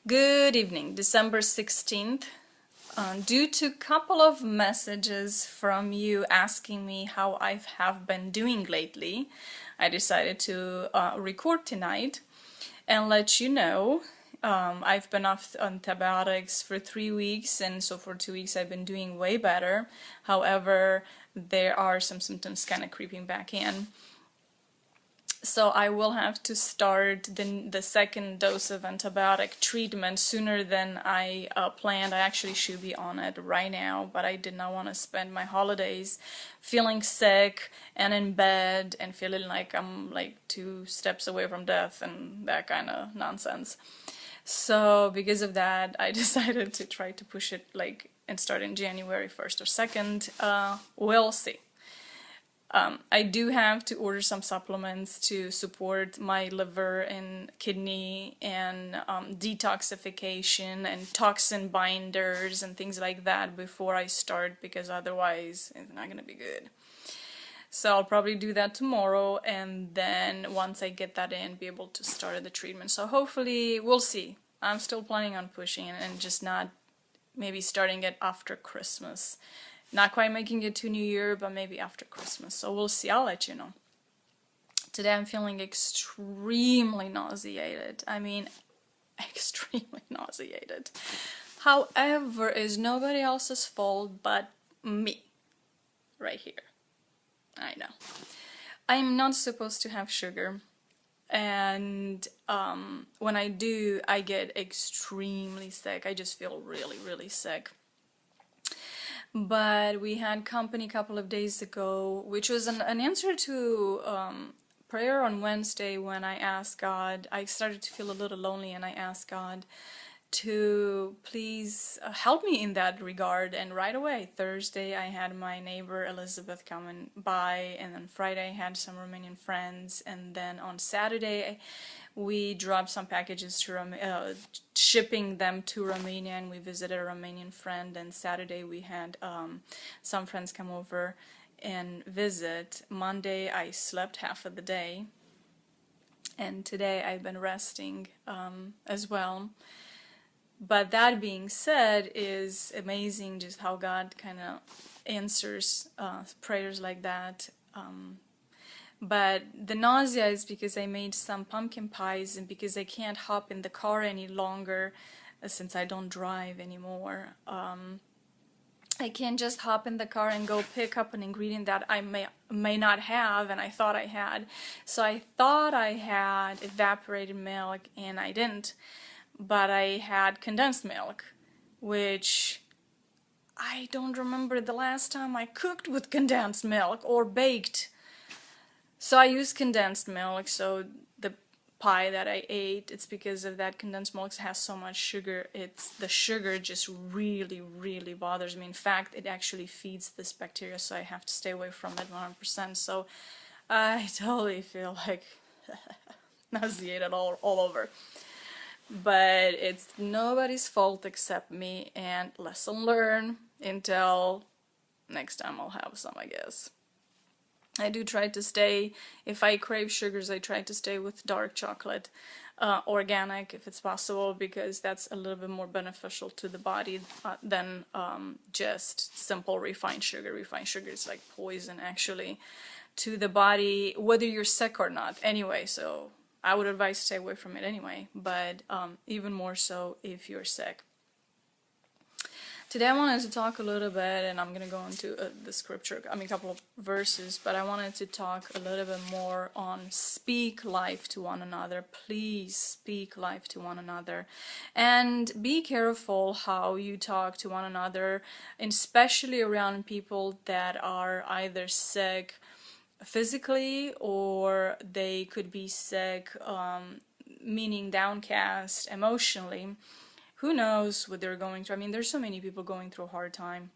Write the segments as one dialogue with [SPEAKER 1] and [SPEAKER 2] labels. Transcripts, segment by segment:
[SPEAKER 1] Good evening, December 16th. Due to a couple of messages from you asking me how I have been doing lately, I decided to record tonight and let you know. I've been off antibiotics for 3 weeks, and so for 2 weeks I've been doing way better. However, there are some symptoms kind of creeping back in. So I will have to start the second dose of antibiotic treatment sooner than I planned. I actually should be on it right now, but I did not want to spend my holidays feeling sick and in bed and feeling like I'm like 2 steps away from death and that kind of nonsense. So because of that, I decided to try to push it and start in January 1st or 2nd. We'll see. I do have to order some supplements to support my liver and kidney and detoxification and toxin binders and things like that before I start, because otherwise it's not going to be good. So I'll probably do that tomorrow, and then once I get that in, be able to start the treatment. So hopefully, we'll see. I'm still planning on pushing and just not maybe starting it after Christmas. Not quite making it to New Year, but maybe after Christmas. So we'll see. I'll let you know. Today I'm feeling extremely nauseated. I mean, extremely nauseated. However, it's nobody else's fault but me. Right here. I know. I'm not supposed to have sugar. And when I do, I get extremely sick. I just feel really, really sick. But we had company a couple of days ago, which was an answer to prayer on Wednesday when I asked God. I started to feel a little lonely, and I asked God to please help me in that regard. And right away, Thursday, I had my neighbor Elizabeth coming by, and then Friday I had some Romanian friends, and then on Saturday we dropped some packages to shipping them to Romania, and we visited a Romanian friend. And Saturday we had some friends come over and visit. Monday I slept half of the day, and today I've been resting as well. But that being said, is amazing just how God kind of answers prayers like that. But the nausea is because I made some pumpkin pies, and because I can't hop in the car any longer since I don't drive anymore. I can't just hop in the car and go pick up an ingredient that I may not have, and I thought I had. So I thought I had evaporated milk, and I didn't. But I had condensed milk, which I don't remember the last time I cooked with condensed milk or baked. So I used condensed milk. So the pie that I ate, it's because of that condensed milk has so much sugar. The sugar just really, really bothers me. In fact, it actually feeds this bacteria, so I have to stay away from it 100%. So I totally feel like nauseated all over. But it's nobody's fault except me, and lesson learned. Until next time I'll have some, I guess. I do try to stay, if I crave sugars, I try to stay with dark chocolate, organic if it's possible, because that's a little bit more beneficial to the body than just simple refined sugar. Refined sugar is like poison actually to the body, whether you're sick or not. Anyway, so I would advise stay away from it anyway, but even more so if you're sick. Today I wanted to talk a little bit, and I'm going to go into the scripture, a couple of verses, but I wanted to talk a little bit more on speak life to one another. Please speak life to one another, and be careful how you talk to one another, especially around people that are either sick physically, or they could be sick, meaning downcast emotionally. Who knows what they're going through? There's so many people going through a hard time,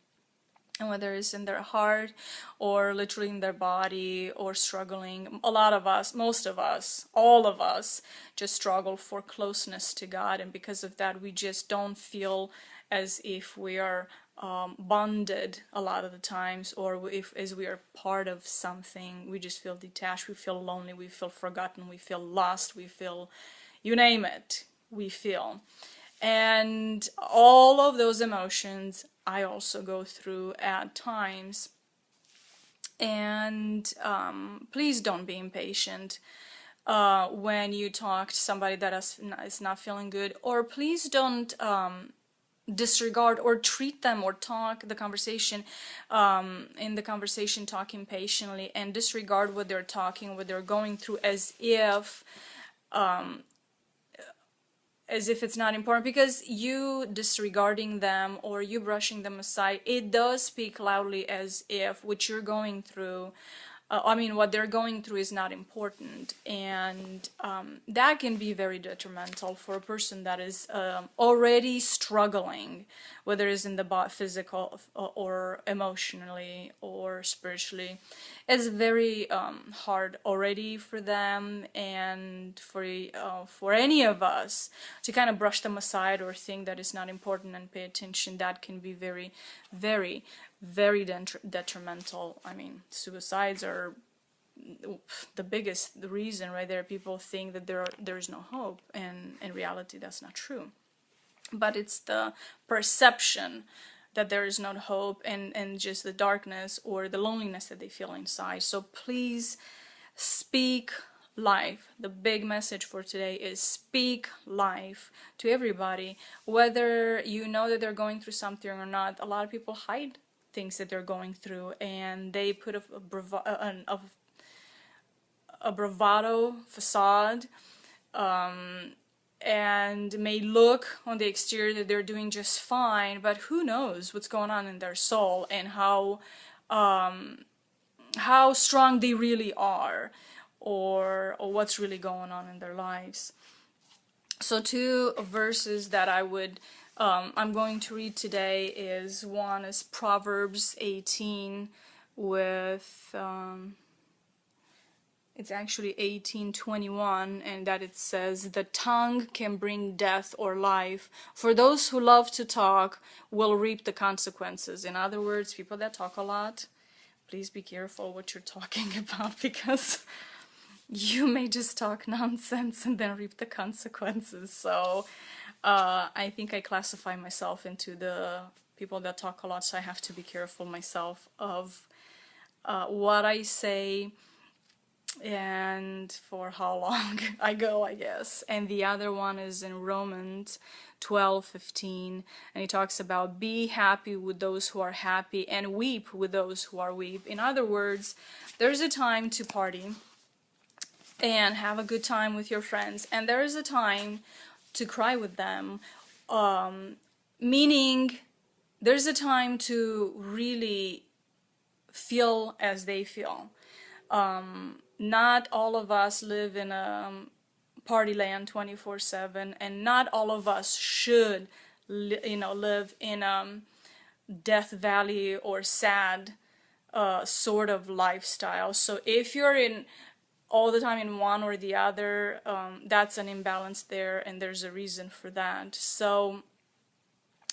[SPEAKER 1] and whether it's in their heart or literally in their body or struggling. A lot of us, most of us, all of us just struggle for closeness to God, and because of that we just don't feel as if we are bonded a lot of the times, or as we are part of something. We just feel detached, we feel lonely, we feel forgotten, we feel lost, we feel, you name it, we feel. And all of those emotions I also go through at times. And please don't be impatient when you talk to somebody that is not feeling good, or please don't disregard or treat them or talk the conversation in the conversation, talk impatiently and disregard what they're talking, what they're going through, as if it's not important, because you disregarding them or you brushing them aside, it does speak loudly as if what you're going through, what they're going through is not important, and that can be very detrimental for a person that is already struggling, whether it's in the physical or emotionally or spiritually. It's very hard already for them, and for any of us to kind of brush them aside or think that it's not important and pay attention. That can be very, very, very detrimental. I mean, suicides are the biggest reason right there. People think that there is no hope, and in reality that's not true. But it's the perception that there is no hope, and just the darkness or the loneliness that they feel inside. So please speak life. The big message for today is speak life to everybody, whether you know that they're going through something or not. A lot of people hide things that they're going through, and they put a bravado facade, and may look on the exterior that they're doing just fine, but who knows what's going on in their soul, and how strong they really are, or what's really going on in their lives. So two verses that I'm going to read today is, one is Proverbs 18 with it's actually 18:21, and that it says, "The tongue can bring death or life. For those who love to talk will reap the consequences." In other words, people that talk a lot, please be careful what you're talking about, because you may just talk nonsense and then reap the consequences. So I think I classify myself into the people that talk a lot, so I have to be careful myself of what I say and for how long I go, I guess. And the other one is in Romans 12:15, and he talks about, "Be happy with those who are happy and weep with those who are weep." In other words, there's a time to party and have a good time with your friends, and there is a time to cry with them, meaning there's a time to really feel as they feel. Not all of us live in a party land 24/7, and not all of us should live in Death Valley or sad sort of lifestyle. So if you're in all the time in one or the other, that's an imbalance there, and there's a reason for that. So,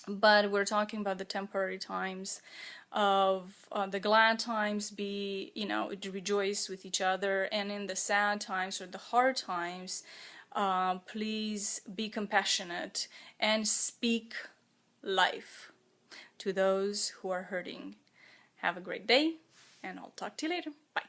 [SPEAKER 1] but we're talking about the temporary times of the glad times. Rejoice with each other, and in the sad times or the hard times, please be compassionate and speak life to those who are hurting. Have a great day, and I'll talk to you later. Bye.